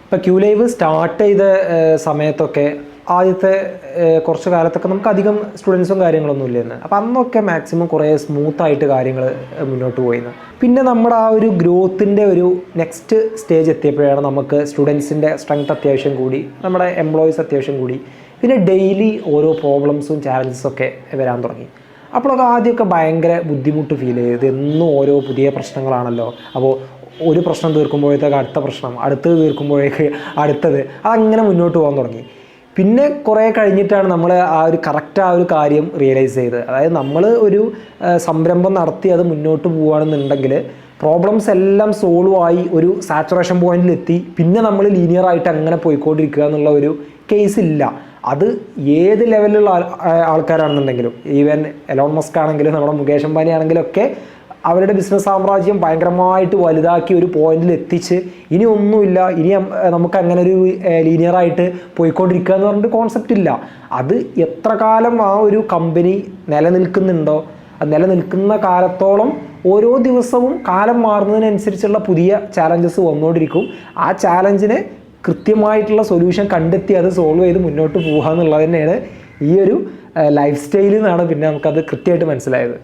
ഇപ്പോൾ Q live start ചെയ്ത സമയത്തൊക്കെ ആദ്യത്തെ കുറച്ച് കാലത്തൊക്കെ നമുക്ക് അധികം സ്റ്റുഡൻസും കാര്യങ്ങളൊന്നും ഇല്ലായിരുന്നു. അപ്പോൾ അന്നൊക്കെ മാക്സിമം കുറേ സ്മൂത്തായിട്ട് കാര്യങ്ങൾ മുന്നോട്ട് പോയിരുന്നു. പിന്നെ നമ്മുടെ ആ ഒരു ഗ്രോത്തിൻ്റെ ഒരു നെക്സ്റ്റ് സ്റ്റേജ് എത്തിയപ്പോഴാണ് നമുക്ക് സ്റ്റുഡൻസിൻ്റെ സ്ട്രെങ്ത് അത്യാവശ്യം കൂടി, നമ്മുടെ എംപ്ലോയീസ് അത്യാവശ്യം കൂടി, പിന്നെ ഡെയിലി ഓരോ പ്രോബ്ലംസും ചാലഞ്ചസും ഒക്കെ വരാൻ തുടങ്ങി. അപ്പോഴൊക്കെ ആദ്യമൊക്കെ ഭയങ്കര ബുദ്ധിമുട്ട് ഫീൽ ചെയ്ത്, എന്നും ഓരോ പുതിയ പ്രശ്നങ്ങളാണല്ലോ. അപ്പോൾ ഒരു പ്രശ്നം തീർക്കുമ്പോഴത്തേക്ക് അടുത്ത പ്രശ്നം, അടുത്തത് തീർക്കുമ്പോഴേക്ക് അടുത്തത്, അതങ്ങനെ മുന്നോട്ട് പോകാൻ തുടങ്ങി. പിന്നെ കുറേ കഴിഞ്ഞിട്ടാണ് നമ്മൾ ആ ഒരു കാര്യം റിയലൈസ് ചെയ്തത്. അതായത് നമ്മൾ ഒരു സംരംഭം നടത്തി അത് മുന്നോട്ട് പോവുകയാണെന്നുണ്ടെങ്കിൽ പ്രോബ്ലംസ് എല്ലാം സോൾവ് ആയി ഒരു സാച്ചുറേഷൻ പോയിന്റിലെത്തി പിന്നെ നമ്മൾ ലീനിയറായിട്ട് അങ്ങനെ പോയിക്കൊണ്ടിരിക്കുക എന്നുള്ള ഒരു കേസ് ഇല്ല. അത് ഏത് ലെവലിലുള്ള ആൾക്കാരാണെന്നുണ്ടെങ്കിലും, ഈവൻ എലോൺ മസ്ക് ആണെങ്കിലും നമ്മുടെ മുകേഷ് അംബാനി ആണെങ്കിലും ഒക്കെ അവരുടെ ബിസിനസ് സാമ്രാജ്യം ഭയങ്കരമായിട്ട് വലുതാക്കി ഒരു പോയിന്റിൽ എത്തിച്ച് ഇനി ഒന്നുമില്ല, ഇനി നമുക്ക് അങ്ങനെ ഒരു ലീനിയറായിട്ട് പോയിക്കൊണ്ടിരിക്കുക എന്ന് പറഞ്ഞിട്ട് കോൺസെപ്റ്റ് ഇല്ല. അത് എത്ര കാലം ആ ഒരു കമ്പനി നിലനിൽക്കുന്നുണ്ടോ, നിലനിൽക്കുന്ന കാലത്തോളം ഓരോ ദിവസവും കാലം മാറുന്നതിനനുസരിച്ചുള്ള പുതിയ ചാലഞ്ചസ് വന്നുകൊണ്ടിരിക്കും. ആ ചാലഞ്ചിന് കൃത്യമായിട്ടുള്ള സൊല്യൂഷൻ കണ്ടെത്തി അത് സോൾവ് ചെയ്ത് മുന്നോട്ട് പോകുക എന്നുള്ളത് തന്നെയാണ് ഈ ഒരു ലൈഫ് സ്റ്റൈലിൽ നിന്നാണ് പിന്നെ നമുക്കത് കൃത്യമായിട്ട് മനസ്സിലായത്.